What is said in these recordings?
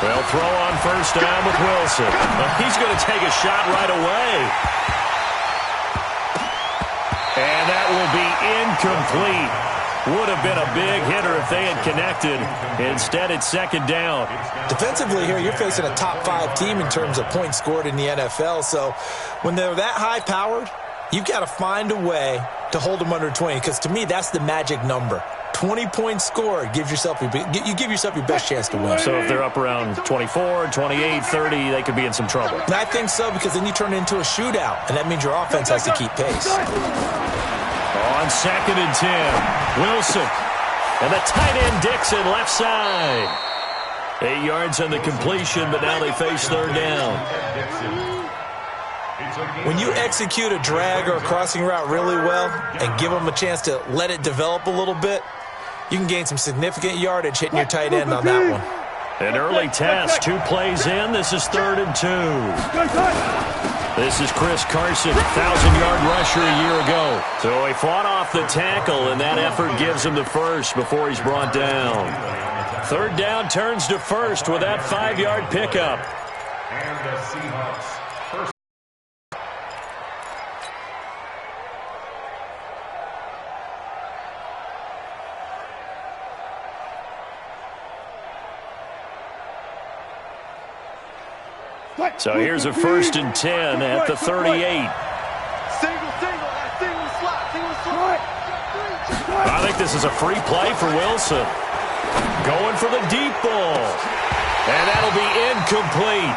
They'll throw on first down with Wilson. He's going to take a shot right away. And that will be incomplete. Would have been a big hitter if they had connected. Instead, it's second down. Defensively here, you're facing a top-5 team in terms of points scored in the NFL. So when they're that high-powered, you've got to find a way to hold them under 20. Because to me, that's the magic number. 20 points scored gives yourself you give yourself your best chance to win. So if they're up around 24, 28, 30, they could be in some trouble. And I think so, because then you turn it into a shootout, and that means your offense has to keep pace. On second and 10, Wilson. And the tight end Dixon left side. 8 yards on the completion, but now they face third down. When you execute a drag or a crossing route really well and give them a chance to let it develop a little bit, you can gain some significant yardage hitting your tight end on that one. An early test, 2 plays in. This is 3rd and 2. This is Chris Carson, 1,000-yard rusher a year ago. So he fought off the tackle, and that effort gives him the first before he's brought down. Third down turns to first with that 5-yard pickup. And the Seahawks. So here's a 1st and 10 at the 38. I think this is a free play for Wilson. Going for the deep ball. And that'll be incomplete.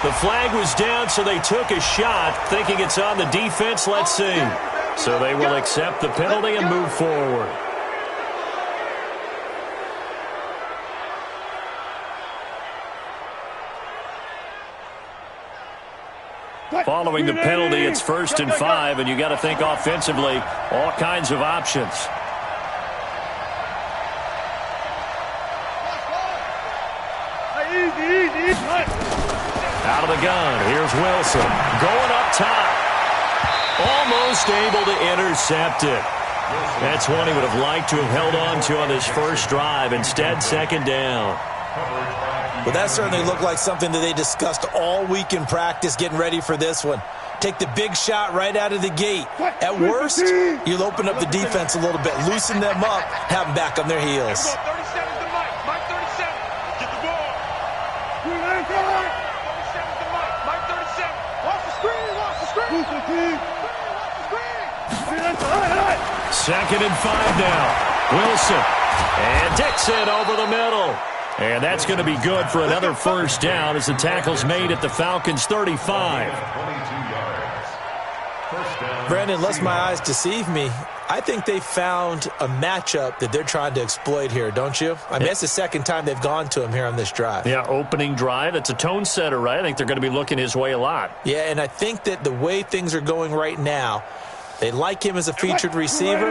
The flag was down, so they took a shot, thinking it's on the defense. Let's see. So they will accept the penalty and move forward. Following the penalty, it's 1st and 5, and you got to think offensively, all kinds of options. Out of the gun, here's Wilson. Going up top. Almost able to intercept it. That's one he would have liked to have held on to on his first drive. Instead, second down. Well, that certainly looked like something that they discussed all week in practice getting ready for this one. Take the big shot right out of the gate. At worst, you'll open up the defense a little bit, loosen them up, have them back on their heels. Second and 5 now. Wilson. And Dixon over the middle. And that's going to be good for another first down as the tackle's made at the Falcons' 35. Brandon, unless my eyes deceive me, I think they found a matchup that they're trying to exploit here, don't you? I mean, that's the second time they've gone to him here on this drive. Yeah, opening drive. It's a tone setter, right? I think they're going to be looking his way a lot. Yeah, and I think that the way things are going right now, they like him as a featured receiver.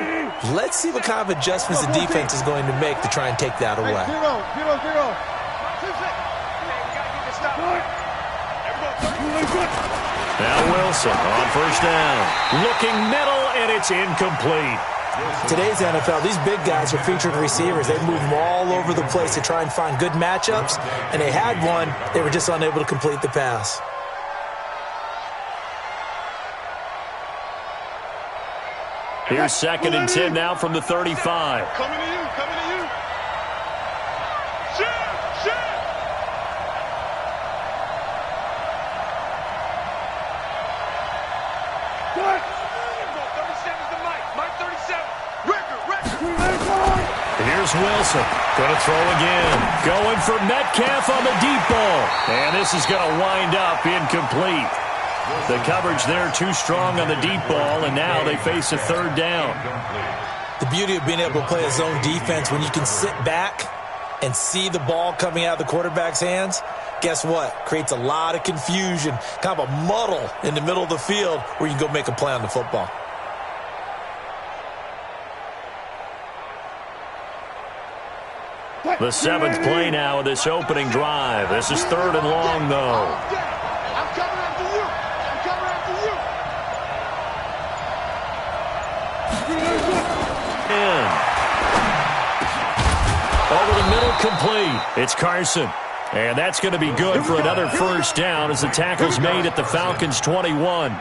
Let's see what kind of adjustments the defense is going to make to try and take that away. Now Wilson on first down. Looking middle, and it's incomplete. Today's NFL, these big guys are featured receivers. They move them all over the place to try and find good matchups, and they had one. They were just unable to complete the pass. Here's 2nd and 10 now from the 35. Coming to you, coming to you. Shit. What? 37's the Mike 37. Record. Here's Wilson. Going to throw again. Going for Metcalf on the deep ball. And this is going to wind up incomplete. The coverage there too strong on the deep ball, and now they face a third down. The beauty of being able to play a zone defense when you can sit back and see the ball coming out of the quarterback's hands, guess what? Creates a lot of confusion, kind of a muddle in the middle of the field where you can go make a play on the football. The 7th play now of this opening drive. This is 3rd and long, though. Over the middle, complete. It's Carson. And that's going to be good for another first down as the tackle's made at the Falcons' 21.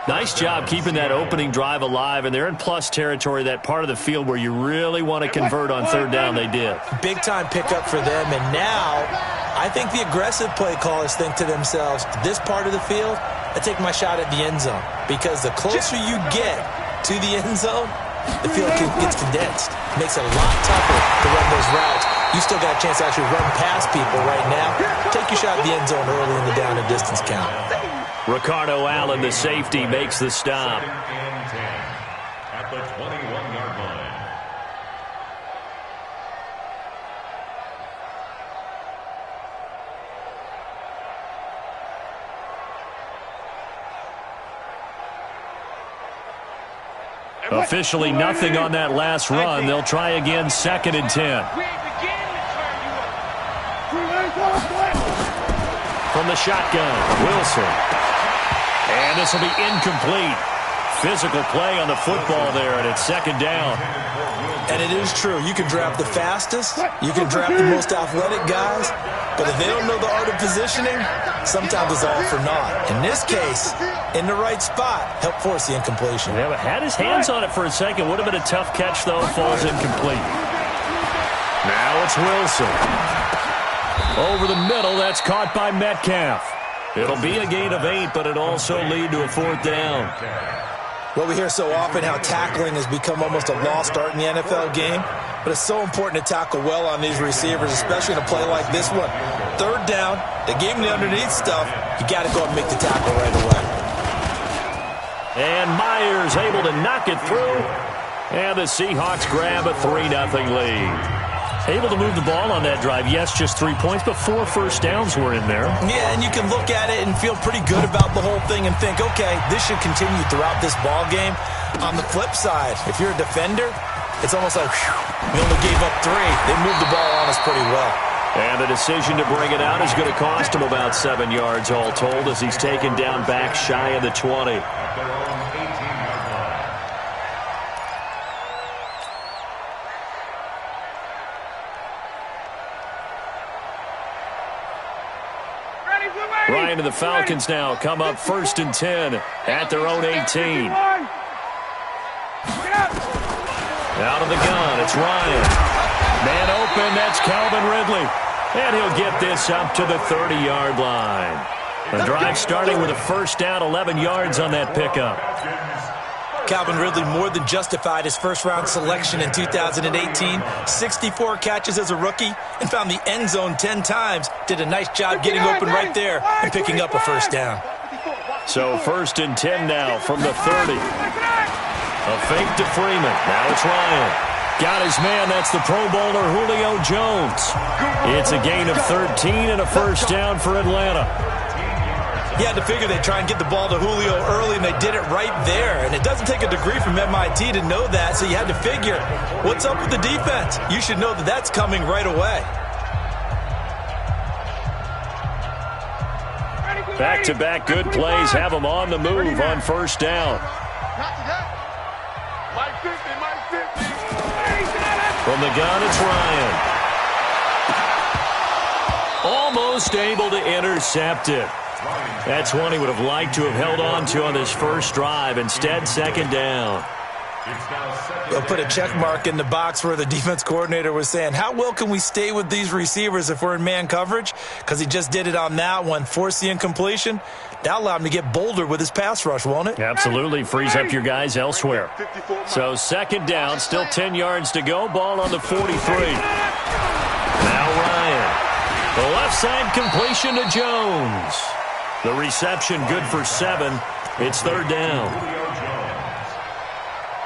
Nice job keeping that opening drive alive, and they're in plus territory, that part of the field where you really want to convert on third down. They did. Big-time pickup for them, and now I think the aggressive play callers think to themselves, this part of the field, I take my shot at the end zone, because the closer you get to the end zone, the field gets condensed. It makes it a lot tougher to run those routes. You still got a chance to actually run past people right now. Take your shot at the end zone early in the down and distance count. Ricardo Allen, the safety, makes the stop. At the 21-yard line. Officially nothing on that last run. They'll try again, 2nd and 10. From the shotgun, Wilson. And this will be incomplete. Physical play on the football there, and it's 2nd down. And it is true. You can draft the fastest. You can draft the most athletic guys. But if they don't know the art of positioning, sometimes it's all for naught. In this case, in the right spot, help force the incompletion. Yeah, but had his hands on it for a second. Would have been a tough catch, though. Falls incomplete. Now it's Wilson. Over the middle, that's caught by Metcalf. It'll be a gain of 8, but it also lead to a 4th down. Well, we hear so often how tackling has become almost a lost art in the NFL game, but it's so important to tackle well on these receivers, especially in a play like this one. 3rd down, they gave him the underneath stuff. You got to go and make the tackle right away. And Myers able to knock it through, and the Seahawks grab a 3-0 lead. Able to move the ball on that drive. Yes, just 3 points, but 4 first downs were in there. Yeah, and you can look at it and feel pretty good about the whole thing and think, okay, this should continue throughout this ball game. On the flip side, if you're a defender, it's almost like, whew, we only gave up 3. They moved the ball on us pretty well. And the decision to bring it out is going to cost him about 7 yards all told as he's taken down back shy of the 20. Ryan and the Falcons now come up 1st and 10 at their own 18. Out of the gun, it's Ryan. Man open, that's Calvin Ridley. And he'll get this up to the 30-yard line. The drive starting with a first down, 11 yards on that pickup. Calvin Ridley more than justified his first-round selection in 2018. 64 catches as a rookie and found the end zone 10 times. Did a nice job getting open right there and picking up a first down. So 1st and 10 now from the 30. A fake to Freeman. Now it's Ryan. Got his man. That's the Pro Bowler Julio Jones. It's a gain of 13 and a first down for Atlanta. He had to figure they'd try and get the ball to Julio early, and they did it right there. And it doesn't take a degree from MIT to know that, so you had to figure, what's up with the defense? You should know that that's coming right away. Back-to-back good plays have them on the move on first down. From the gun, it's Ryan. Almost able to intercept it. That's one he would have liked to have held on to on this first drive. Instead, 2nd down. They'll put a check mark in the box where the defense coordinator was saying, how well can we stay with these receivers if we're in man coverage? Because he just did it on that one, forced the incompletion. That'll allow him to get bolder with his pass rush, won't it? Absolutely. Frees up your guys elsewhere. So 2nd down, still 10 yards to go. Ball on the 43. Now Ryan. The left side completion to Jones. The reception good for 7. It's 3rd down.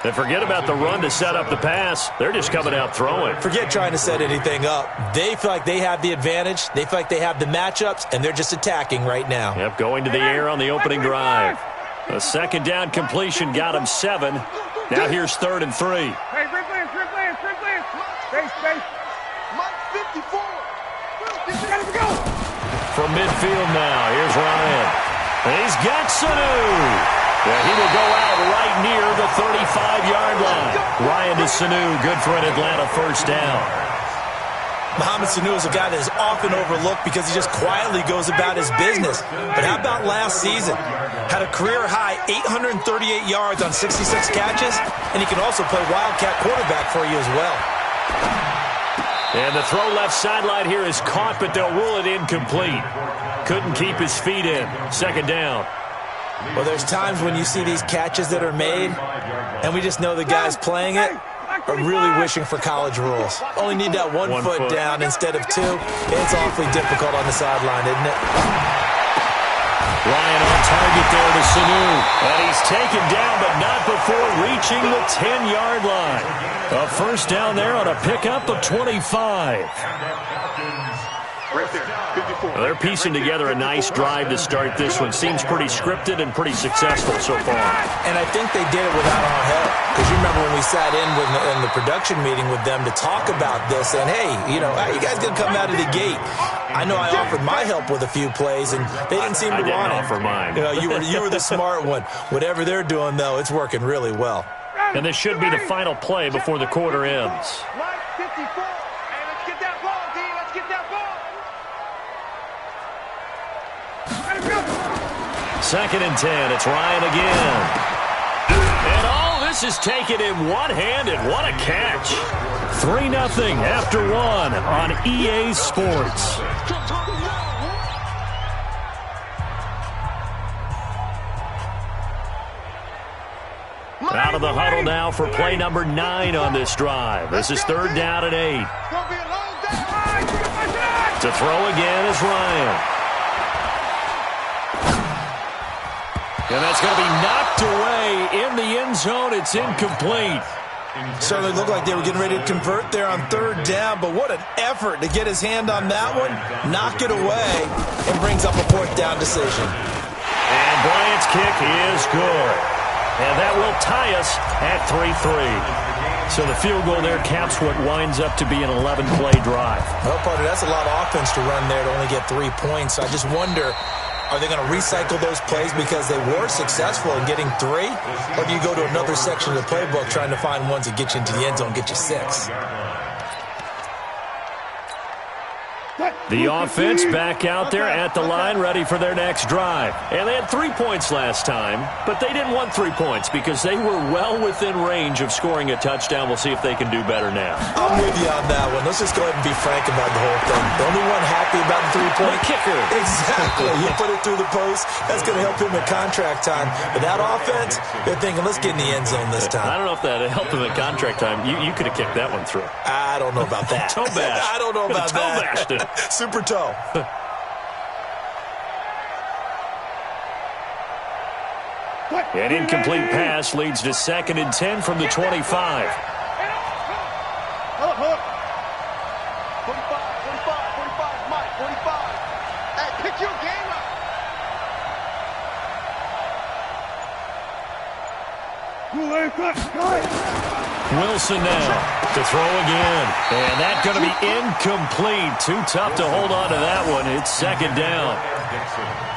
And forget about the run to set up the pass. They're just coming out throwing. Forget trying to set anything up. They feel like they have the advantage. They feel like they have the matchups, and they're just attacking right now. Yep, going to the air on the opening drive. A 2nd down completion got him 7. Now here's 3rd and 3. Hey, sprint plans. Space. Mike 54. From midfield now, here's Ryan. And he's got Sanu. Yeah, he will go out right near the 35-yard line. Ryan to Sanu. Good for an Atlanta first down. Mohamed Sanu is a guy that is often overlooked because he just quietly goes about his business. But how about last season? Had a career-high 838 yards on 66 catches, and he can also play Wildcat quarterback for you as well. And the throw left sideline here is caught, but they'll rule it incomplete. Couldn't keep his feet in. Second down. Well, there's times when you see these catches that are made, and we just know the guys playing it are really wishing for college rules. Only need that one foot down instead of two. It's awfully difficult on the sideline, isn't it? Ryan on target there to Sanu. And he's taken down, but not before reaching the 10-yard line. A first down there on a pickup of 25. Right there, 54. Well, they're piecing together a nice drive to start this one. Seems pretty scripted and pretty successful so far. And I think they did it without our help. Because you remember when we sat in the production meeting with them to talk about this, and hey, you know, how you guys going to come out of the gate? I know I offered my help with a few plays, and they didn't seem to want it. I didn't offer mine. You know, you were the smart one. Whatever they're doing, though, it's working really well. And this should be the final play before the quarter ends. Line 54. Hey, let's get that ball, D. Let's get that ball. Second and 10. It's Ryan again. And all this is taken in one-handed. What a catch. 3-0 after one on EA Sports. Out of the huddle now for play number 9 on this drive. This is third down and 8. To throw again is Ryan. And that's going to be knocked away in the end zone. It's incomplete. Certainly looked like they were getting ready to convert there on third down, but what an effort to get his hand on that one, knock it away, and brings up a fourth down decision. And Bryant's kick is good. And that will tie us at 3-3. So the field goal there caps what winds up to be an 11-play drive. Well, partner, that's a lot of offense to run there to only get 3 points. I just wonder, are they going to recycle those plays because they were successful in getting 3? Or do you go to another section of the playbook trying to find ones that get you into the end zone, get you 6? The offense back out there at the line, ready for their next drive. And they had 3 points last time, but they didn't want 3 points because they were well within range of scoring a touchdown. We'll see if they can do better now. I'm with you on that one. Let's just go ahead and be frank about the whole thing. The only one happy about the 3-point kicker. Exactly. You put it through the post. That's going to help him at contract time. But that offense, they're thinking, let's get in the end zone this time. I don't know if that helped him at contract time. You could have kicked that one through. I don't know about that. Toe bash. I don't know about Toe that. bashed it. Super toe. An incomplete pass leads to 2nd and 10 from the 25. 45, 45, Mike, 45. Hey, pick your game up. Wilson now to throw again. And that's going to be incomplete. Too tough to hold on to that one. It's 2nd down.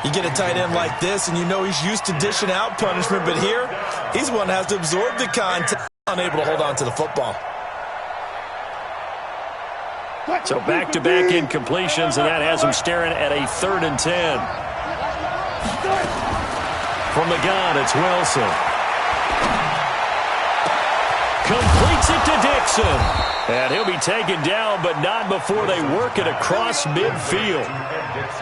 You get a tight end like this, and you know he's used to dishing out punishment, but here, he's the one that has to absorb the contact, unable to hold on to the football. So back-to-back incompletions, and that has him staring at a 3rd and 10. From the gun, it's Wilson. Completes it to Dixon. And he'll be taken down, but not before they work it across midfield.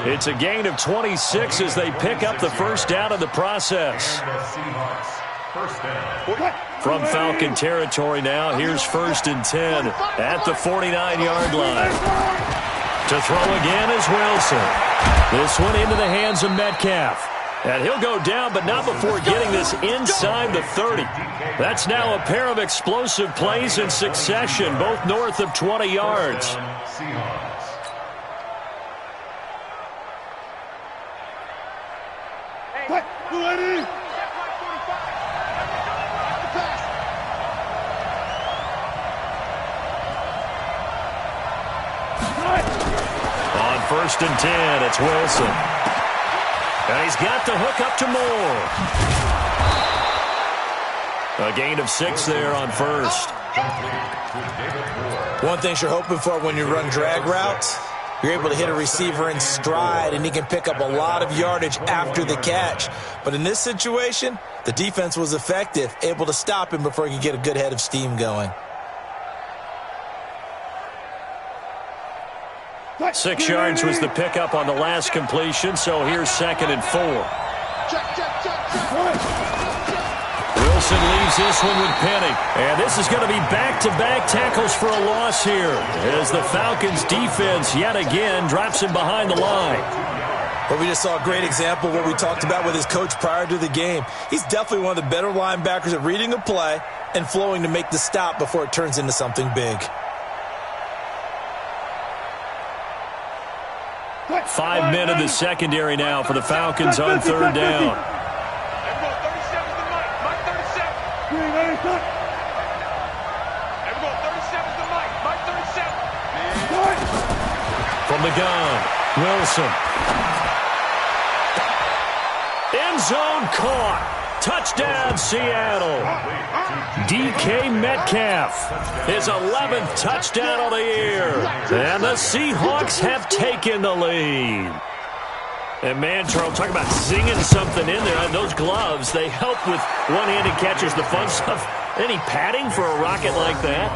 It's a gain of 26 as they pick up the first down in the process. From Falcon territory now, here's 1st and 10 at the 49-yard line. To throw again is Wilson. This one into the hands of Metcalf. And he'll go down, but not before getting this inside the 30. That's now a pair of explosive plays in succession, both north of 20 yards. On 1st and 10, it's Wilson. And he's got the hook up to Moore. A gain of 6 there on 1st. One thing you're hoping for when you run drag routes, you're able to hit a receiver in stride, and he can pick up a lot of yardage after the catch. But in this situation, the defense was effective, able to stop him before he could get a good head of steam going. 6 yards was the pickup on the last completion, so here's 2nd and 4. Wilson leaves this one with Penny. And this is going to be back-to-back tackles for a loss here, as the Falcons' defense yet again drops him behind the line. Well, we just saw a great example of what we talked about with his coach prior to the game. He's definitely one of the better linebackers at reading a play and flowing to make the stop before it turns into something big. 5 men in the secondary now for the Falcons on 3rd down. From the gun, Wilson. End zone caught. Touchdown, Seattle. DK Metcalf, his 11th touchdown of the year. And the Seahawks have taken the lead. And man, Charles, talk about zinging something in there. Those gloves, they help with one-handed catches, the fun stuff. Any padding for a rocket like that?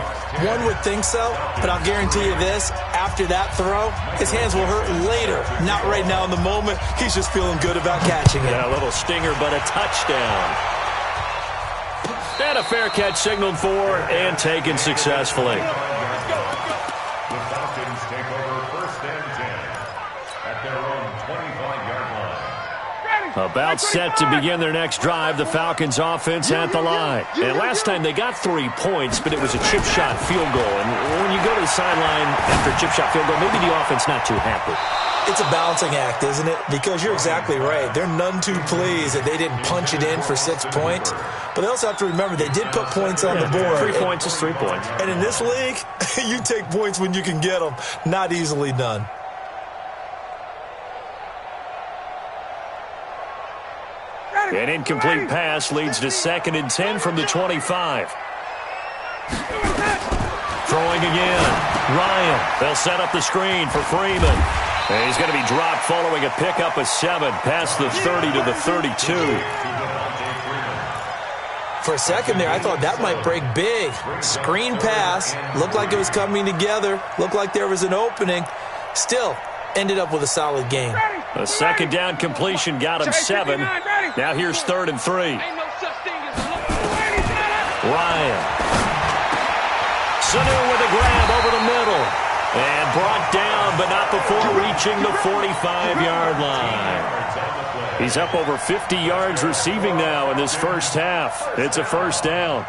One would think so, but I'll guarantee you this. After that throw, his hands will hurt later. Not right now in the moment. He's just feeling good about catching it. Yeah, a little stinger, but a touchdown. And a fair catch signaled for and taken successfully. The Falcons take over 1st and 10 at their own 25-yard line. About set to begin their next drive, the Falcons offense at the line. And last time they got 3 points, but it was a chip shot field goal. And when you go to the sideline after a chip shot field goal, maybe the offense not too happy. It's a balancing act, isn't it? Because you're exactly right. They're none too pleased that they didn't punch it in for 6 points. But they also have to remember they did put points on the board. 3 points is 3 points. And in this league, you take points when you can get them. Not easily done. An incomplete pass leads to 2nd and 10 from the 25. Throwing again. Ryan. They'll set up the screen for Freeman. And he's going to be dropped following a pickup of 7 past the 30 to the 32. For a second there, I thought that might break big. Screen pass. Looked like it was coming together. Looked like there was an opening. Still, ended up with a solid game. A 2nd down completion got him 7. Now here's 3rd and 3. Ryan. Sanu with a grab over the middle. And brought down, but not before reaching the 45-yard line. He's up over 50 yards receiving now in this first half. It's a 1st down.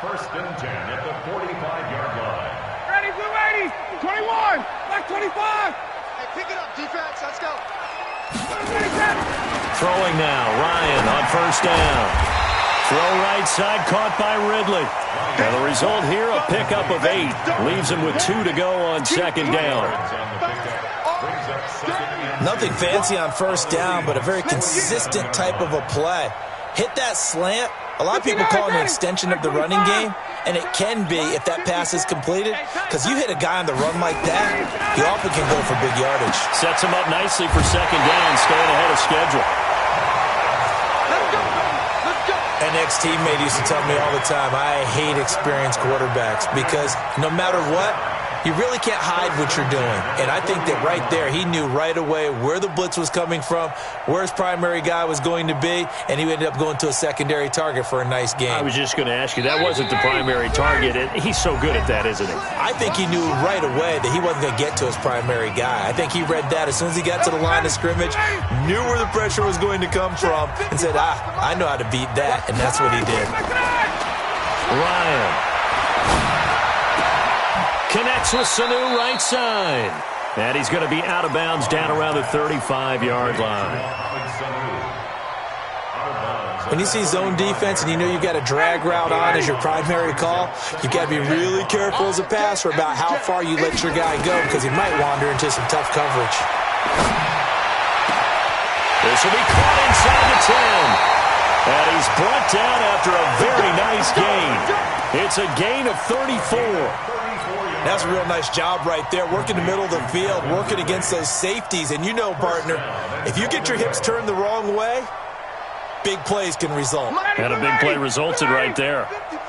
1st and 10 at the 45-yard line. Ready, blue 80, 21, back 25. Hey, pick it up, defense. Let's go. Throwing now, Ryan on 1st down. Throw right side, caught by Ridley. And the result here, a pickup of 8. Leaves him with 2 to go on 2nd down. Nothing fancy on 1st down, but a very consistent type of a play. Hit that slant. A lot of people call it an extension of the running game, and it can be if that pass is completed, because you hit a guy on the run like that, he often can go for big yardage. Sets him up nicely for 2nd down, staying ahead of schedule. An ex-teammate used to tell me all the time, I hate experienced quarterbacks because no matter what, you really can't hide what you're doing. And I think that right there, he knew right away where the blitz was coming from, where his primary guy was going to be, and he ended up going to a secondary target for a nice game. I was just going to ask you, that wasn't the primary target. He's so good at that, isn't he? I think he knew right away that he wasn't going to get to his primary guy. I think he read that as soon as he got to the line of scrimmage, knew where the pressure was going to come from, and said, I know how to beat that, and that's what he did. Ryan connects with Sanu right side. And he's going to be out of bounds down around the 35-yard line. When you see zone defense and you know you've got a drag route on as your primary call, you've got to be really careful as a passer about how far you let your guy go because he might wander into some tough coverage. This will be caught inside the 10. And he's brought down after a very nice gain. It's a gain of 34. That's a real nice job right there, working the middle of the field, working against those safeties. And you know, partner, if you get your hips turned the wrong way, big plays can result. And a big play resulted right there.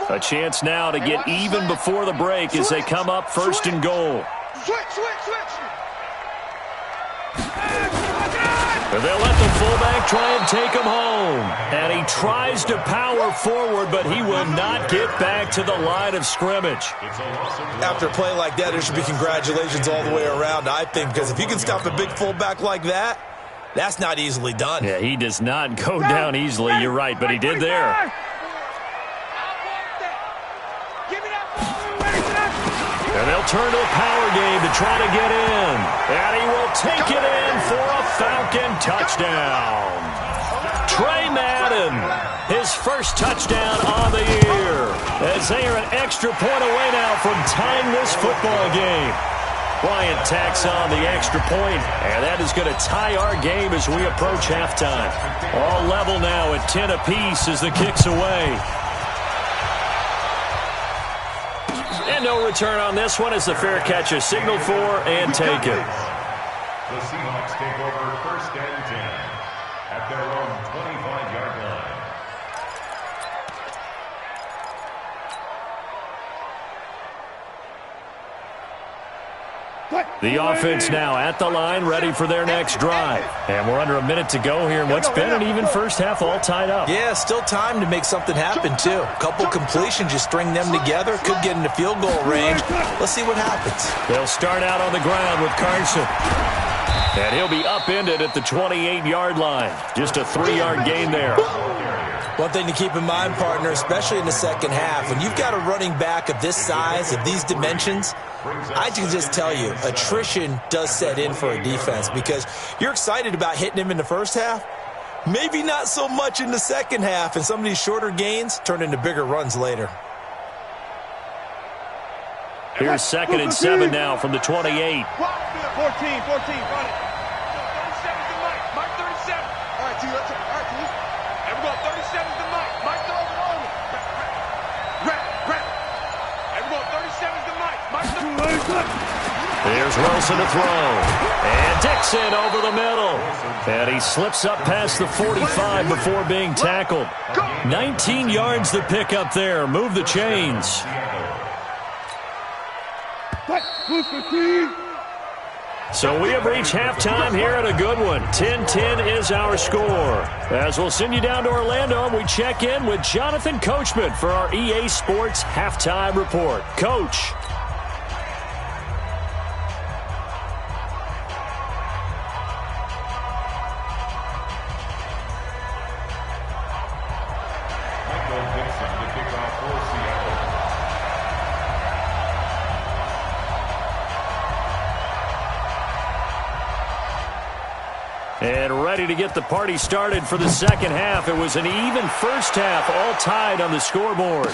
A chance now to get even before the break as they come up first and goal. Switch. They'll let the fullback try and take him home. And he tries to power forward, but he will not get back to the line of scrimmage. After a play like that, there should be congratulations all the way around, I think, because if you can stop a big fullback like that, that's not easily done. Yeah, he does not go down easily. You're right, but he did there. And they'll turn to a power game to try to get in. And he will take it in for a Falcon touchdown. Trey Madden, his first touchdown on the year. As they are an extra point away now from tying this football game. Bryant tacks on the extra point, and that is going to tie our game as we approach halftime. All level now at 10 apiece as the kick's away. And no return on this one as the fair catch is signaled for and taken. The Seahawks take over first and 10 at their own 25-yard line. The offense now at the line, ready for their next drive. And we're under a minute to go here in what's been an even first half, all tied up. Yeah, still time to make something happen, too. A couple completions, you string them together, could get into field goal range. Let's see what happens. They'll start out on the ground with Carson. And he'll be upended at the 28-yard line. Just a 3-yard gain there. One thing to keep in mind, partner, especially in the second half, when you've got a running back of this size, of these dimensions, I can just tell you, attrition does set in for a defense because you're excited about hitting him in the first half, maybe not so much in the second half, and some of these shorter gains turn into bigger runs later. Here's 2nd and 7 now from the 28. 14, run it. 37 to Mike. Mike 37. All right, T, let's go. All right, T. And we're going 37 to Mike. Mike throws it over. Rap. And we're going 37 to Mike. Mike throws. Here's Wilson to throw. And Dixon over the middle. And he slips up past the 45 before being tackled. 19 yards to pick up there. Move the chains. So we have reached halftime here at a good one. 10-10 is our score. As we'll send you down to Orlando, we check in with Jonathan Coachman for our EA Sports Halftime Report. Coach. And ready to get the party started for the second half. It was an even first half, all tied on the scoreboard.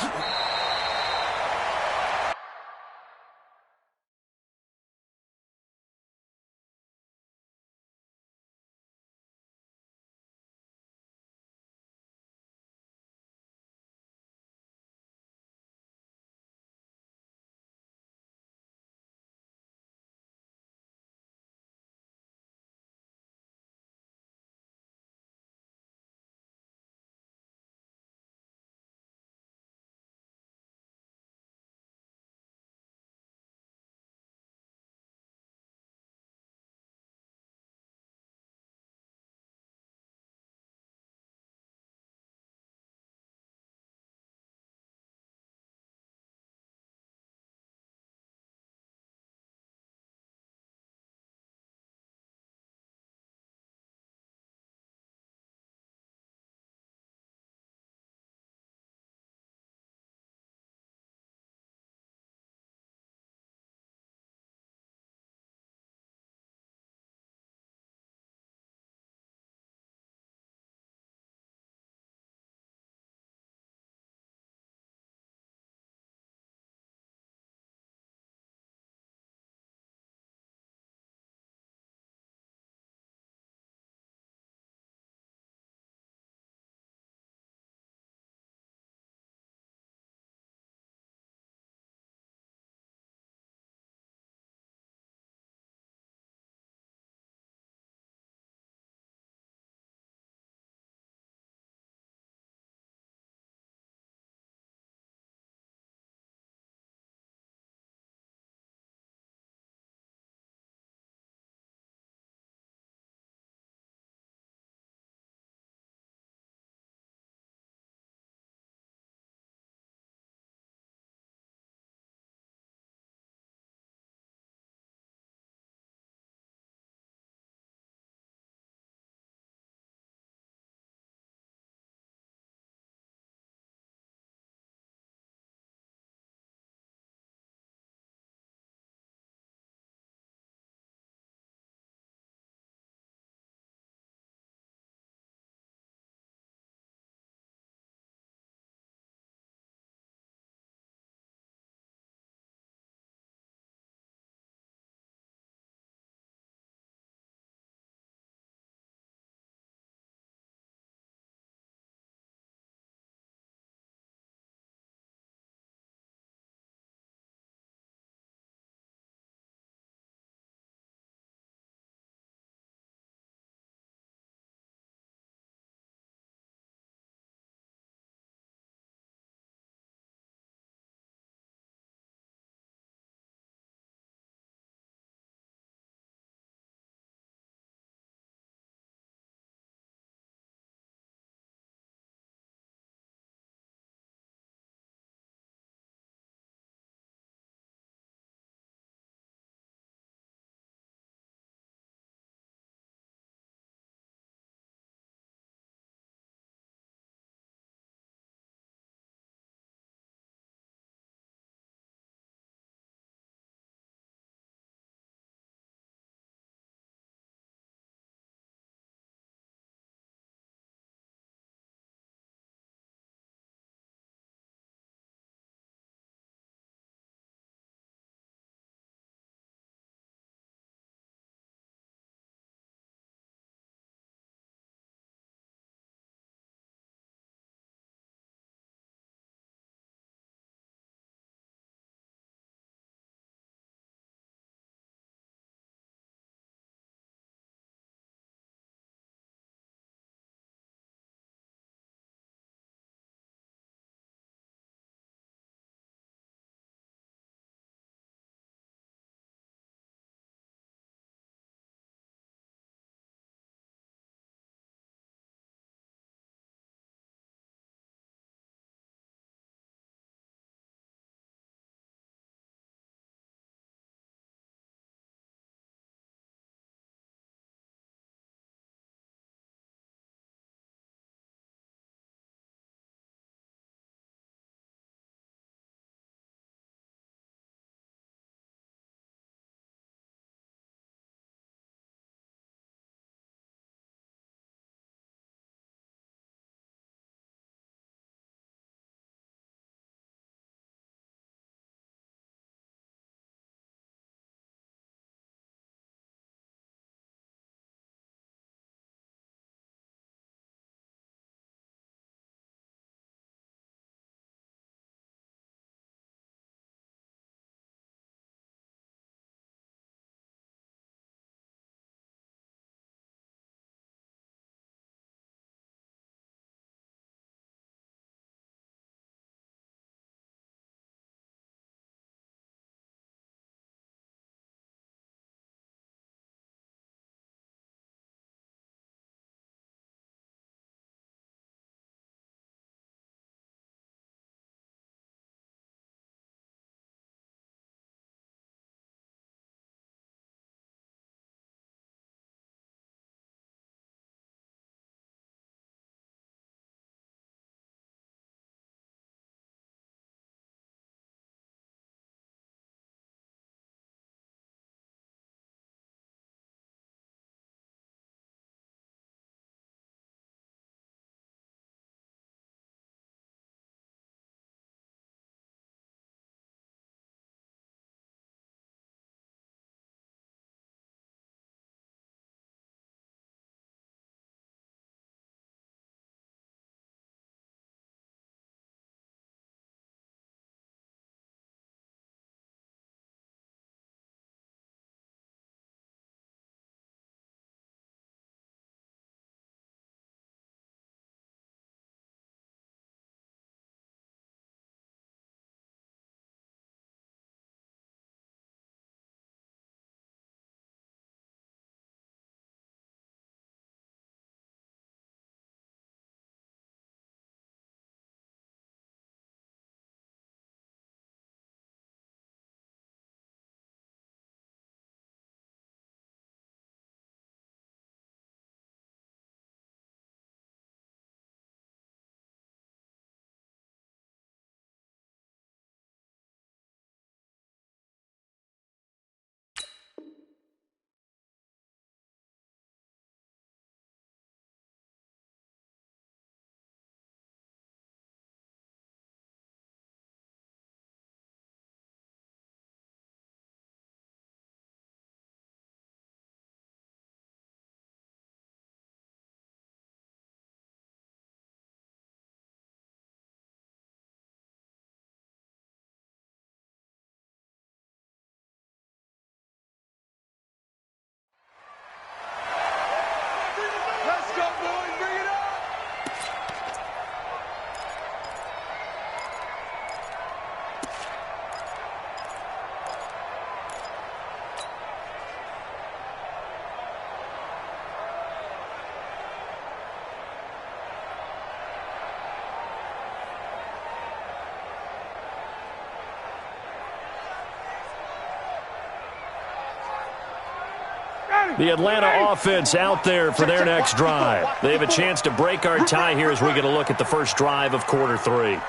The Atlanta offense out there for their next drive. They have a chance to break our tie here as we get a look at the first drive of quarter 3.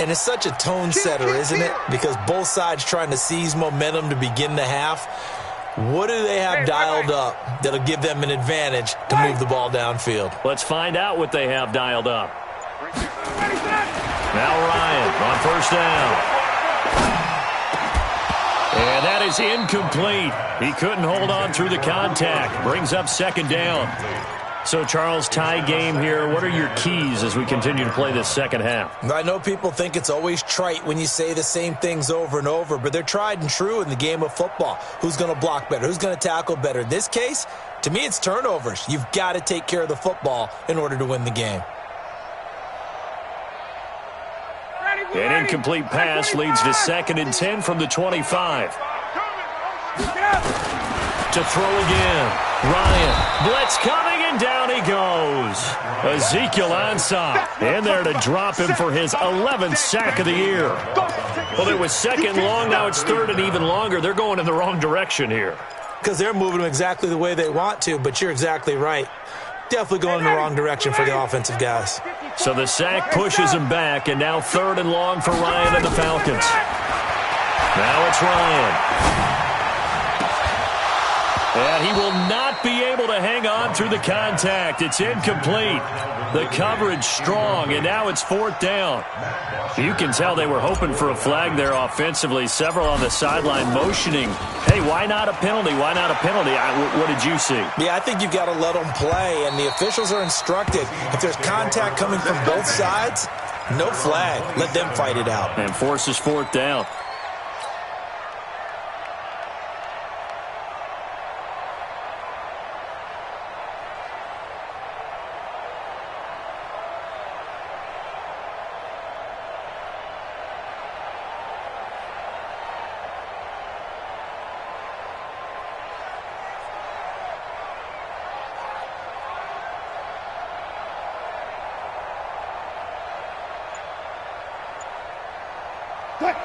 And it's such a tone setter, isn't it? Because both sides trying to seize momentum to begin the half. What do they have dialed up that'll give them an advantage to move the ball downfield? Let's find out what they have dialed up. Now Ryan on first down. And that is incomplete. He couldn't hold on through the contact. Brings up second down. So, Charles, tie game here. What are your keys as we continue to play this second half? I know people think it's always trite when you say the same things over and over, but they're tried and true in the game of football. Who's going to block better? Who's going to tackle better? In this case, to me, it's turnovers. You've got to take care of the football in order to win the game. An incomplete pass leads to 2nd and 10 from the 25. To throw again. Ryan. Blitz coming, and down he goes. Ezekiel Ansah in there to drop him for his 11th sack of the year. Well, it was 2nd long. Now it's 3rd and even longer. They're going in the wrong direction here. Because they're moving them exactly the way they want to, but you're exactly right. Definitely going in the wrong direction for the offensive guys. So the sack pushes him back, and now 3rd and long for Ryan and the Falcons. Now it's Ryan. And he will not be able to hang on through the contact. It's incomplete. The coverage strong, and now it's 4th down. You can tell they were hoping for a flag there offensively. Several on the sideline motioning. Hey, why not a penalty? Why not a penalty? What did you see? Yeah, I think you've got to let them play, and the officials are instructed. If there's contact coming from both sides, no flag. Let them fight it out. And forces 4th down.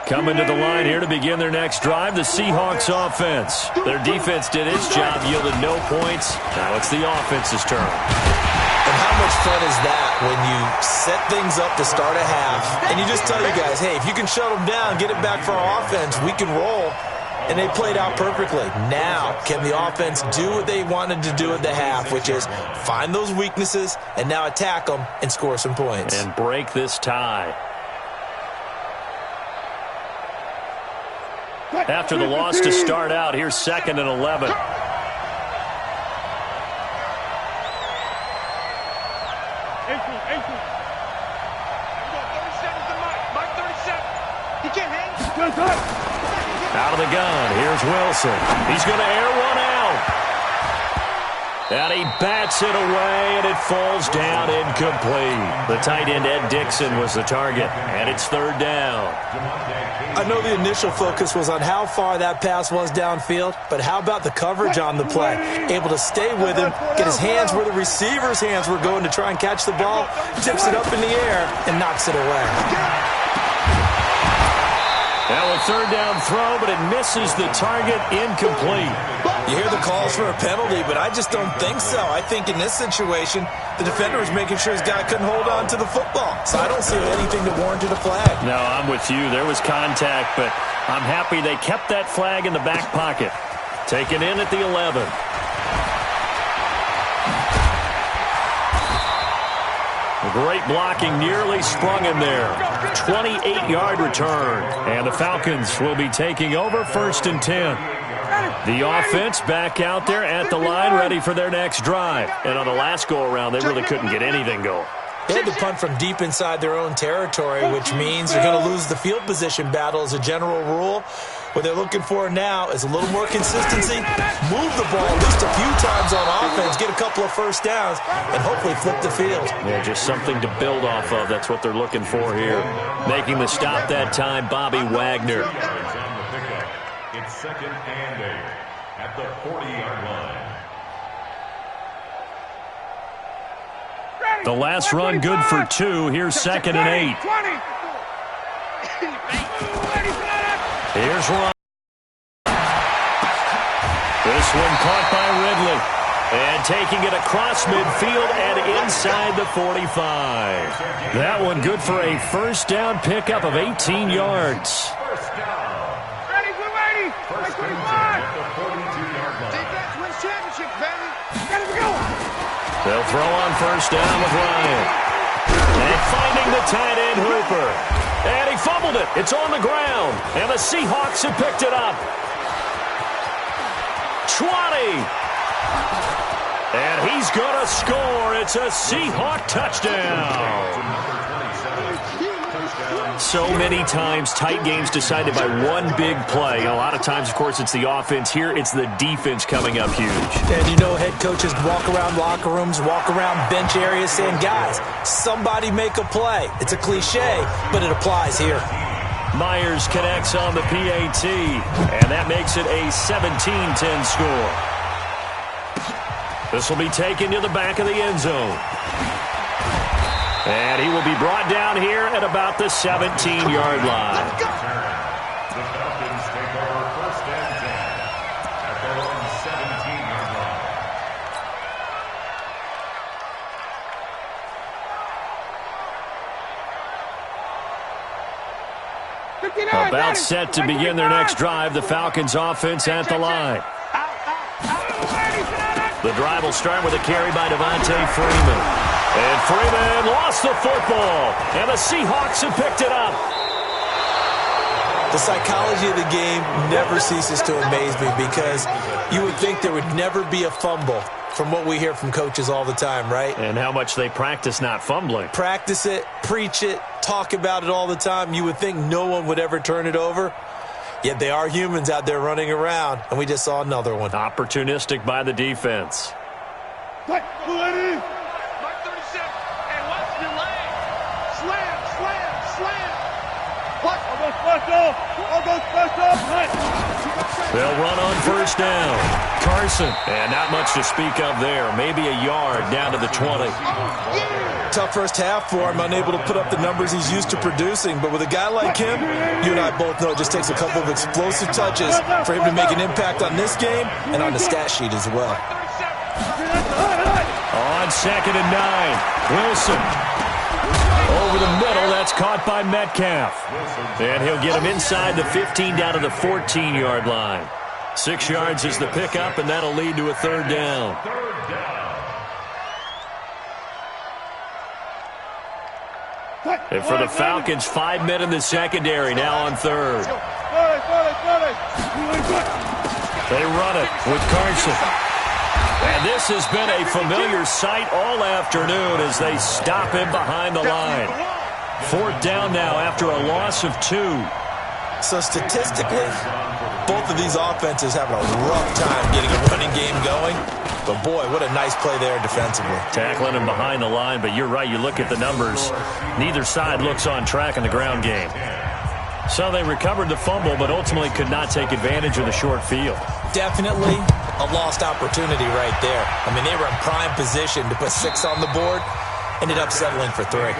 Coming to the line here to begin their next drive, the Seahawks offense. Their defense did its job, yielded no points. Now it's the offense's turn. And how much fun is that when you set things up to start a half, and you just tell your guys, hey, if you can shut them down, get it back for our offense, we can roll. And they played out perfectly. Now, can the offense do what they wanted to do at the half, which is find those weaknesses and now attack them and score some points. And break this tie. After the loss to start out, here's 2nd and 11. Out of the gun, here's Wilson. He's going to air one out. And he bats it away, and it falls down incomplete. The tight end, Ed Dixon, was the target, and it's 3rd down. I know the initial focus was on how far that pass was downfield, but how about the coverage on the play? Able to stay with him, get his hands where the receiver's hands were going to try and catch the ball, tips it up in the air, and knocks it away. Now a 3rd down throw, but it misses the target, incomplete. You hear the calls for a penalty, but I just don't think so. I think in this situation, the defender was making sure his guy couldn't hold on to the football. So I don't see anything that warranted a flag. No, I'm with you. There was contact, but I'm happy they kept that flag in the back pocket. Taken in at the 11. Great blocking, nearly sprung him there. 28-yard return, and the Falcons will be taking over 1st and 10. The offense back out there at the line, ready for their next drive. And on the last go-around, they really couldn't get anything going. They had to punt from deep inside their own territory, which means they're going to lose the field position battle as a general rule. What they're looking for now is a little more consistency, move the ball at least a few times on offense, get a couple of first downs, and hopefully flip the field. Yeah, just something to build off of. That's what they're looking for here. Making the stop that time, Bobby Wagner. It's 2nd and 8 at the 40-yard line. The last run good for 2. Here's 2nd and 8. Here's Ryan. This This one caught by Ridley. And taking it across midfield and inside the 45. That one good for a first down pickup of 18 yards. First down. Ready, we're ready. First and 10 at the 42-yard line. Defense wins championship, baby. Ready to go. They'll throw on first down with Ryan. And finding the tight end Hooper. And he fumbled it. It's on the ground. And the Seahawks have picked it up. 20. And he's going to score. It's a Seahawk touchdown. So many times, tight games decided by one big play. A lot of times, of course, it's the offense. Here, it's the defense coming up huge. And you know head coaches walk around locker rooms, walk around bench areas saying, guys, somebody make a play. It's a cliche, but it applies here. Myers connects on the PAT, and that makes it a 17-10 score. This will be taken to the back of the end zone. And he will be brought down here at about the 17-yard line. The Falcons take over first and 10 at their own 17-yard line. About set to begin their next drive, the Falcons offense at the line. The drive will start with a carry by Devontae Freeman. And Freeman lost the football. And the Seahawks have picked it up. The psychology of the game never ceases to amaze me because you would think there would never be a fumble from what we hear from coaches all the time, right? And how much they practice not fumbling. Practice it, preach it, talk about it all the time. You would think no one would ever turn it over. Yet they are humans out there running around, and we just saw another one. Opportunistic by the defense. Mike 37, and watch your leg. Slam, slam, slam. What? Almost first off. They'll run on first down. Carson, and not much to speak of there. Maybe a yard down to the 20. Tough first half for him, unable to put up the numbers he's used to producing. But with a guy like him, you and I both know it just takes a couple of explosive touches for him to make an impact on this game and on the stat sheet as well. On second and 9, Wilson. Over the middle, that's caught by Metcalf. And he'll get him inside the 15 down to the 14-yard line. 6 yards is the pickup, and that'll lead to a third down. And for the Falcons, 5 men in the secondary now on third. They run it with Carson. And this has been a familiar sight all afternoon as they stop him behind the line. Fourth down now after a loss of 2. So statistically, both of these offenses having a rough time getting a running game going. But boy, what a nice play there defensively. Tackling him behind the line, but you're right, you look at the numbers. Neither side looks on track in the ground game. So they recovered the fumble, but ultimately could not take advantage of the short field. Definitely a lost opportunity right there. I mean, they were in prime position to put 6 on the board. Ended up settling for 3. The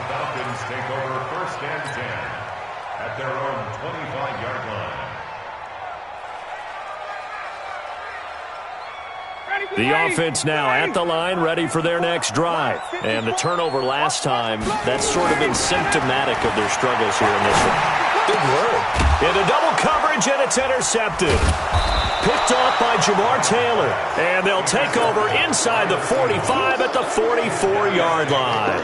Falcons take over first and 10 at their own 25-yard line. The offense now at the line, ready for their next drive. And the turnover last time, that's sort of been symptomatic of their struggles here in this one. Big word. Into double coverage, and it's intercepted. Picked off by Jamar Taylor. And they'll take over inside the 45 at the 44-yard line.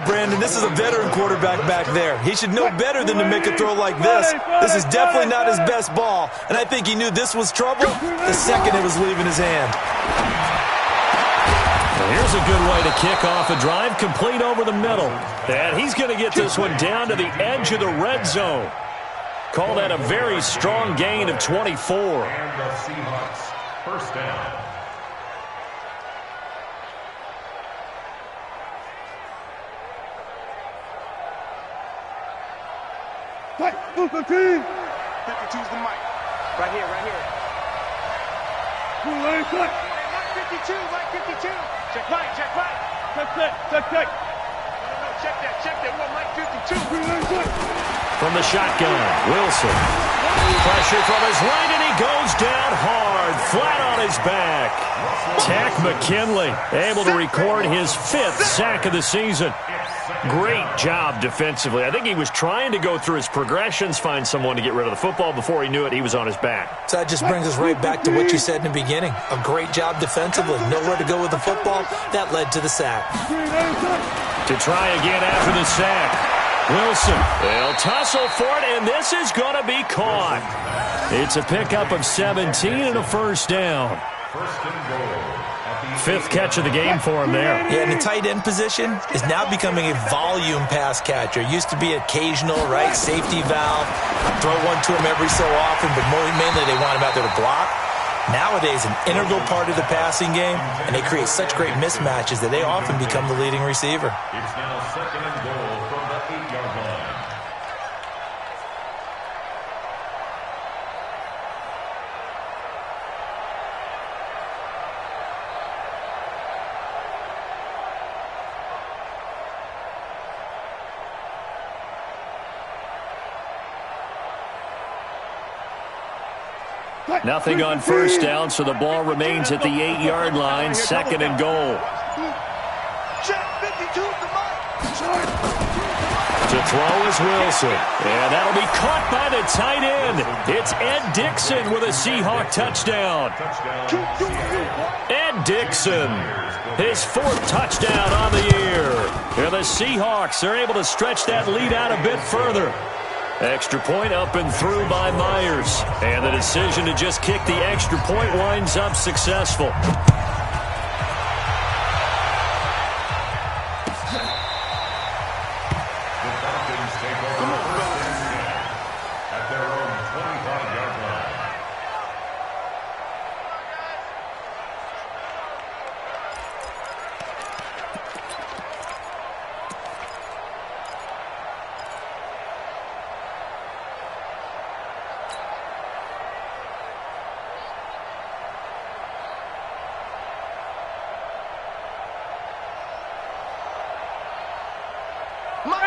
Brandon, this is a veteran quarterback back there. He should know better than to make a throw like this. This is definitely not his best ball, and I think he knew this was trouble the second it was leaving his hand. Well, here's a good way to kick off a drive, complete over the middle. And he's going to get this one down to the edge of the red zone. Call that a very strong gain of 24. And the Seahawks first down. Fight, 52's the mic. Right here, right here. Hey, Mike 52. Check Mike. Check. No, check that. We want Mike 52. From the shotgun, Wilson. Pressure from his right, and he goes down hard, flat on his back. Tack McKinley able to record his 5th sack of the season. Great job defensively. I think he was trying to go through his progressions, find someone to get rid of the football. Before he knew it, he was on his back. So that just brings us right back to what you said in the beginning. A great job defensively. Nowhere to go with the football. That led to the sack. To try again after the sack. Wilson, they'll tussle for it, and this is going to be caught. It's a pickup of 17 and a first down. 5th catch of the game for him there. Yeah, and the tight end position is now becoming a volume pass catcher. Used to be occasional, right, safety valve. Throw one to him every so often, but mainly they want him out there to block. Nowadays, an integral part of the passing game, and they create such great mismatches that they often become the leading receiver. It's now 2nd and goal from the 8-yard line. Nothing on first down, so the ball remains at the 8-yard line, 2nd and goal. To throw is Wilson. And that'll be caught by the tight end. It's Ed Dixon with a Seahawk touchdown. Ed Dixon, his 4th touchdown on the year. And the Seahawks are able to stretch that lead out a bit further. Extra point up and through by Myers. And the decision to just kick the extra point winds up successful. At their own 25-yard line.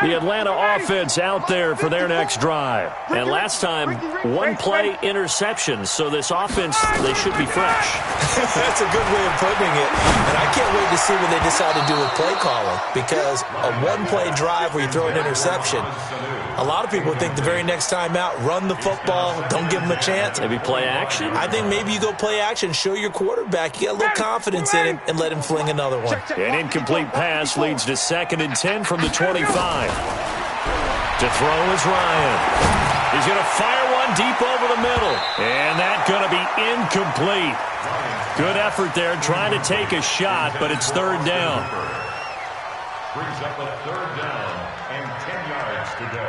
The Atlanta offense out there for their next drive. And last time, 1-play interception. So this offense, they should be fresh. That's a good way of putting it. And I can't wait to see what they decide to do with play calling. Because a 1-play drive where you throw an interception, a lot of people think the very next time out, run the football, don't give them a chance. Maybe play action? I think maybe you go play action, show your quarterback, you get a little confidence in him, and let him fling another one. An incomplete pass leads to 2nd and 10 from the 25. To throw is Ryan. He's going to fire one deep over the middle. And that's going to be incomplete. Good effort there trying to take a shot, but it's 3rd down. Brings up a 3rd down and 10 yards to go.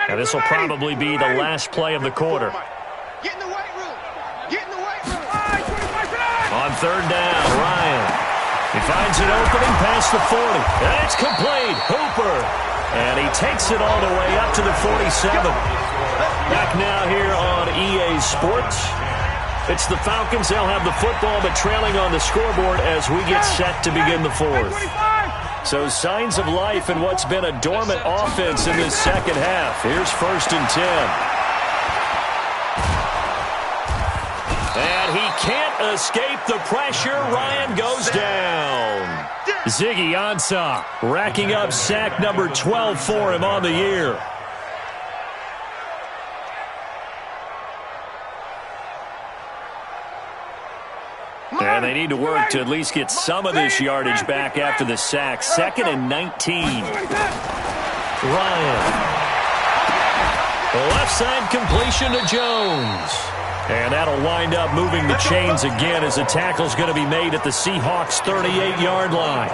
Now this will probably be the last play of the quarter. Get in the weight room. Get in the weight room. On 3rd down, Ryan. He finds an opening past the 40. And it's complete. Hooper. And he takes it all the way up to the 47. Back now here on EA Sports. It's the Falcons. They'll have the football, but trailing on the scoreboard as we get set to begin the 4th. So signs of life in what's been a dormant offense in this second half. Here's 1st and 10. And he can't escape the pressure. Ryan goes down. Ziggy Ansah racking up sack number 12 for him on the year. And they need to work to at least get some of this yardage back after the sack. 2nd and 19. Ryan. Left side completion to Jones. And that'll wind up moving the chains again as the tackle's going to be made at the Seahawks' 38-yard line.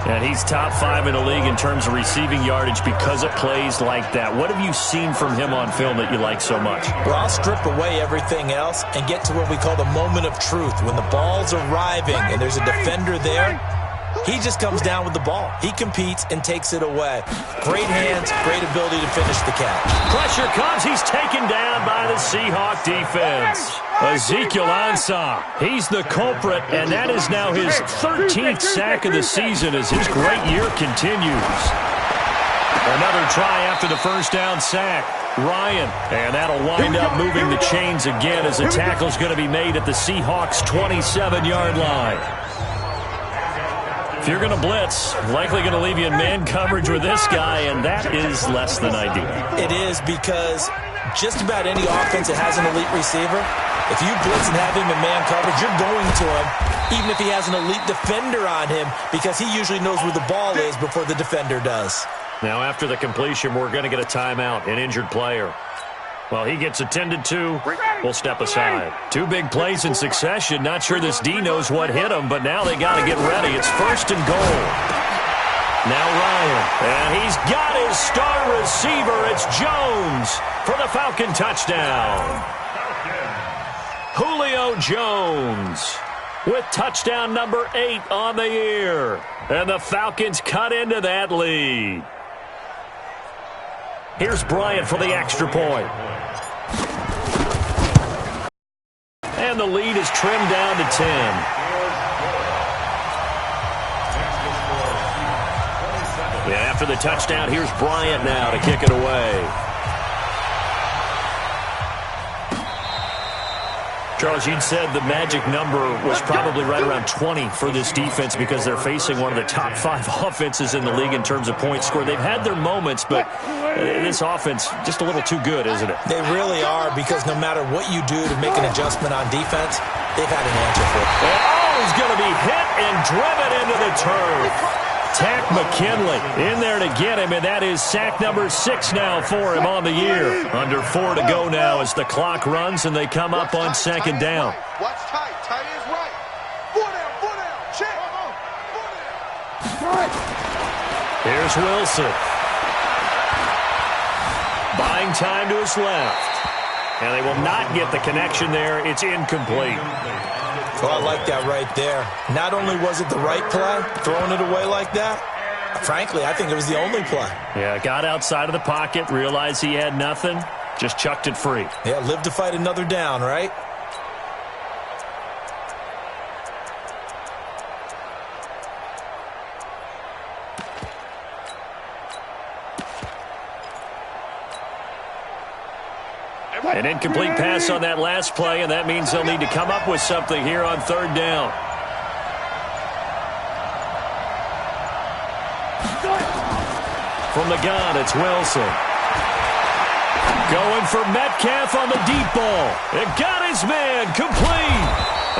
And he's top 5 in the league in terms of receiving yardage because of plays like that. What have you seen from him on film that you like so much? Well, I'll strip away everything else and get to what we call the moment of truth. When the ball's arriving and there's a defender there, He just comes down with the ball. He competes and takes it away. Great hands, great ability to finish the catch. Pressure comes. He's taken down by the Seahawk defense. Ezekiel Ansah, he's the culprit, and that is now his 13th sack of the season as his great year continues. Another try after the first down sack. Ryan, and that'll wind up moving the chains again as the tackle's going to be made at the Seahawks' 27-yard line. If you're going to blitz, likely going to leave you in man coverage with this guy, and that is less than ideal. It is, because just about any offense that has an elite receiver, if you blitz and have him in man coverage, you're going to him, even if he has an elite defender on him, because he usually knows where the ball is before the defender does. Now, after the completion, we're going to get a timeout, an injured player. Well, he gets attended to. We'll step aside. Two big plays in succession. Not sure this D knows what hit him, but now they got to get ready. It's 1st and goal. Now Ryan, and he's got his star receiver. It's Jones for the Falcon touchdown. Julio Jones with touchdown number 8 on the year. And the Falcons cut into that lead. Here's Bryant for the extra point. And the lead is trimmed down to 10. Yeah, after the touchdown, here's Bryant now to kick it away. Charles, you'd said the magic number was probably right around 20 for this defense because they're facing one of the top 5 offenses in the league in terms of points scored. They've had their moments, but this offense just a little too good, isn't it? They really are, because no matter what you do to make an adjustment on defense, they've had an answer for it. And he's going to be hit and driven into the turf. Tack McKinley in there to get him, and that is sack number 6 now for him on the year. Under 4 to go now as the clock runs and they come up on 2nd down. Watch tight. Tight is right. 4 down. Check. 4 down. Here's Wilson. Buying time to his left. And they will not get the connection there. It's incomplete. Well, I like that right there. Not only was it the right play, throwing it away like that, frankly, I think it was the only play. Yeah, got outside of the pocket, realized he had nothing, just chucked it free. Yeah, live to fight another down, right? An incomplete pass on that last play, and that means they'll need to come up with something here on 3rd down. From the gun, it's Wilson. Going for Metcalf on the deep ball. It got his man complete.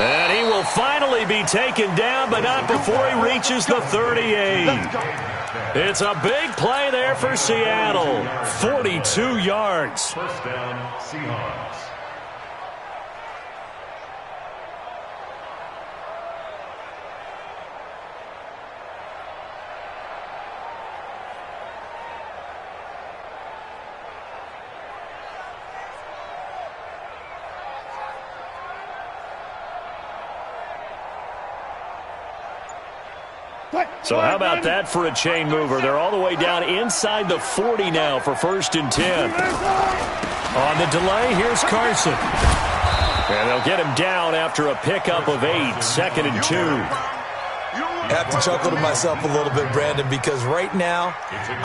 And he will finally be taken down, but not before he reaches the 38. It's a big play there for Seattle. 42 yards. 1st down, Seahawks. So how about that for a chain mover? They're all the way down inside the 40 now for 1st and 10. On the delay, here's Carson. And they'll get him down after a pickup of 8, 2nd and 2. I have to chuckle to myself a little bit, Brandon, because right now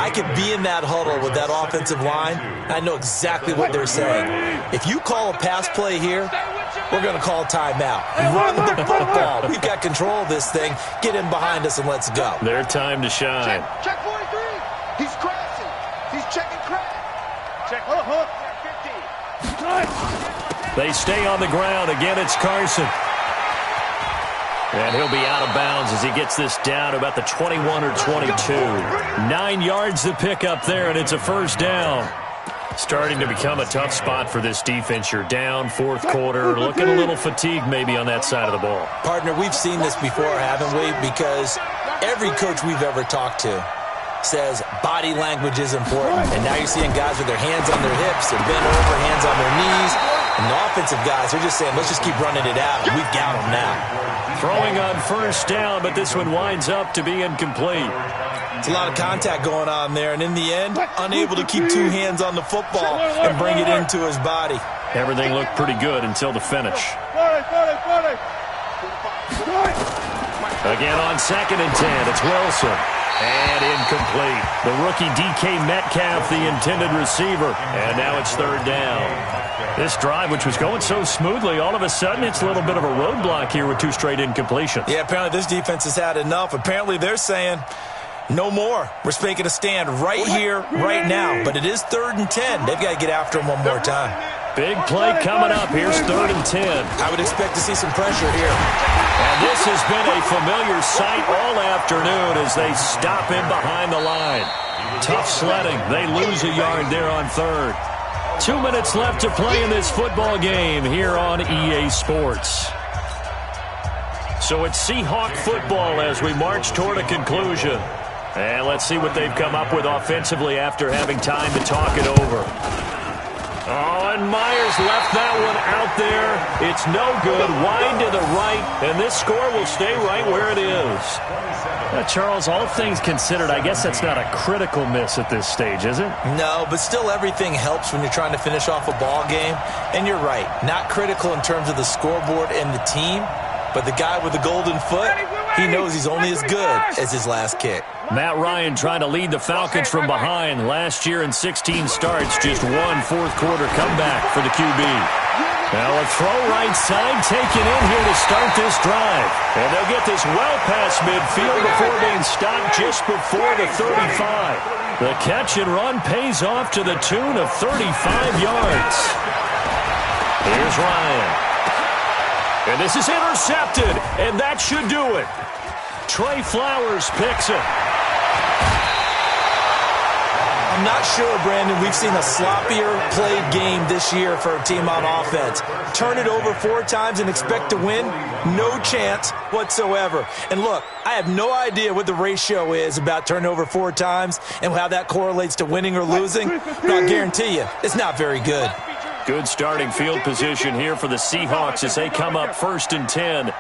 I could be in that huddle with that offensive line. I know exactly what they're saying. If you call a pass play here, we're going to call timeout. Run the football. We've got control of this thing. Get in behind us and let's go. Their time to shine. Check 43. He's crashing. He's checking crash. Check 50. They stay on the ground. Again, it's Carson. And he'll be out of bounds as he gets this down to about the 21 or 22. 9 yards to pick up there, and it's a 1st down. Starting to become a tough spot for this defense. You're down 4th quarter, looking a little fatigued maybe on that side of the ball. Partner, we've seen this before, haven't we? Because every coach we've ever talked to says body language is important. And now you're seeing guys with their hands on their hips, they're bent over, hands on their knees. And the offensive guys, they're just saying, let's just keep running it out. We've got them now. Throwing on first down, but this one winds up to be incomplete. It's a lot of contact going on there, and in the end, unable to keep two hands on the football and bring it into his body. Everything looked pretty good until the finish. Again on 2nd and 10, it's Wilson. And incomplete. The rookie DK Metcalf, the intended receiver. And now it's 3rd down. This drive, which was going so smoothly, all of a sudden it's a little bit of a roadblock here with 2 straight incompletions. Yeah, apparently this defense has had enough. Apparently they're saying, no more. We're making a stand right here, right now. But it is 3rd and 10. They've got to get after him one more time. Big play coming up. Here's 3rd and 10. I would expect to see some pressure here. And this has been a familiar sight all afternoon as they stop him behind the line. Tough sledding. They lose a yard there on 3rd. 2 minutes left to play in this football game here on EA Sports. So it's Seahawk football as we march toward a conclusion. And let's see what they've come up with offensively after having time to talk it over. Oh, and Myers left that one out there. It's no good. Wide to the right, and this score will stay right where it is. Charles, all things considered, I guess that's not a critical miss at this stage, is it? No, but still everything helps when you're trying to finish off a ball game. And you're right, not critical in terms of the scoreboard and the team, but the guy with the golden foot, he knows he's only as good as his last kick. Matt Ryan trying to lead the Falcons from behind. Last year in 16 starts, just 1 fourth-quarter comeback for the QB. Now a throw right side taken in here to start this drive. And they'll get this well past midfield before being stopped just before the 35. The catch and run pays off to the tune of 35 yards. Here's Ryan. And this is intercepted, and that should do it. Trey Flowers picks it. I'm not sure, Brandon, we've seen a sloppier played game this year for a team on offense. Turn it over 4 times and expect to win? No chance whatsoever. And look, I have no idea what the ratio is about turning over 4 times and how that correlates to winning or losing. But I'll guarantee you, it's not very good. Good starting field position here for the Seahawks as they come up 1st and 10.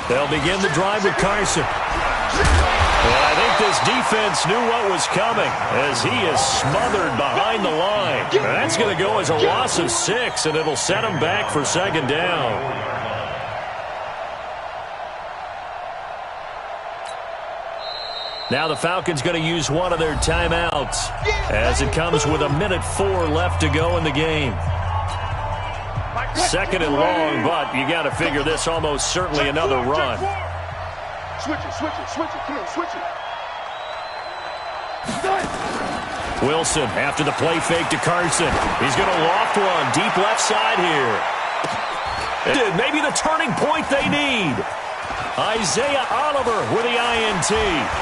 They'll begin the drive with Carson. Well, I think this defense knew what was coming as he is smothered behind the line. That's going to go as a loss of 6, and it'll set him back for 2nd down. Now the Falcons going to use one of their timeouts as it comes with 1:04 left to go in the game. 2nd and long, but you got to figure this almost certainly another run. Switch it. Come on, switch it. Wilson after the play fake to Carson. He's going to loft one deep left side here. Maybe the turning point they need. Isaiah Oliver with the INT.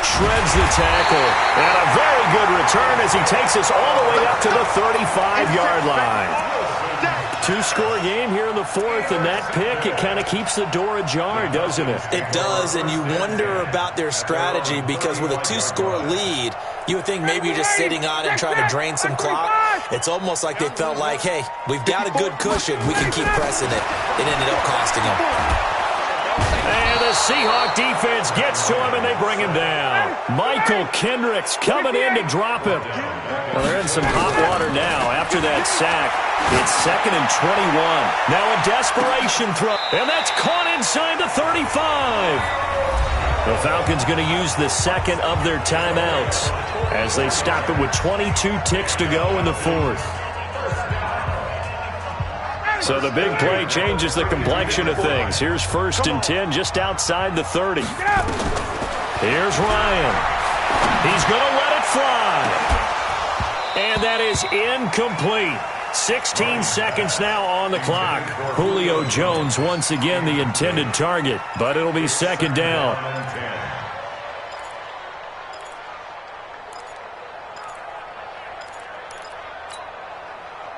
Shreds the tackle. And a very good return as he takes us all the way up to the 35-yard line. 2-score game here in the 4th, and that pick, it kind of keeps the door ajar, doesn't it? It does, and you wonder about their strategy because with a 2-score lead, you would think maybe you're just sitting on it and trying to drain some clock. It's almost like they felt like, hey, we've got a good cushion. We can keep pressing it. It ended up costing them. And the Seahawk defense gets to him, and they bring him down. Michael Kendricks coming in to drop him. Well, they're in some hot water now after that sack. It's 2nd and 21. Now a desperation throw, and that's caught inside the 35. The Falcons going to use the 2nd of their timeouts as they stop it with 22 ticks to go in the 4th. So the big play changes the complexion of things. Here's 1st and 10 just outside the 30. Here's Ryan. He's going to let it fly. And that is incomplete. 16 seconds now on the clock. Julio Jones once again the intended target, but it'll be 2nd down.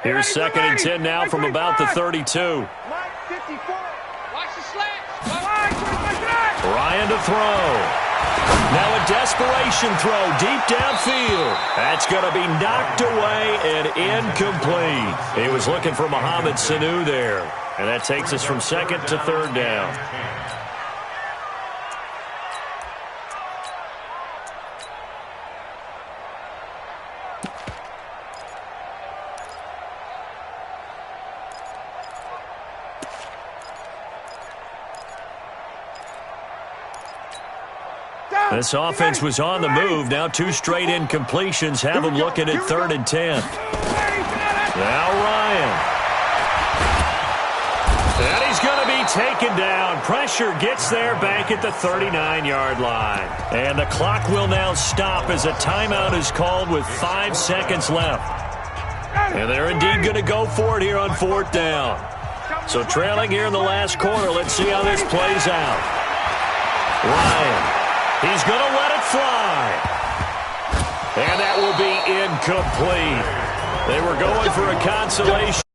Here's 2nd and 10 now from about the 32. Ryan to throw. Now a desperation throw deep downfield. That's going to be knocked away and incomplete. He was looking for Mohamed Sanu there. And that takes us from second to third down. This offense was on the move. Now 2 straight incompletions have them looking at 3rd and 10. Now Ryan. And he's going to be taken down. Pressure gets there back at the 39-yard line. And the clock will now stop as a timeout is called with 5 seconds left. And they're indeed going to go for it here on 4th down. So trailing here in the last quarter, let's see how this plays out. Ryan. He's going to let it fly. And that will be incomplete. They were going for a consolation.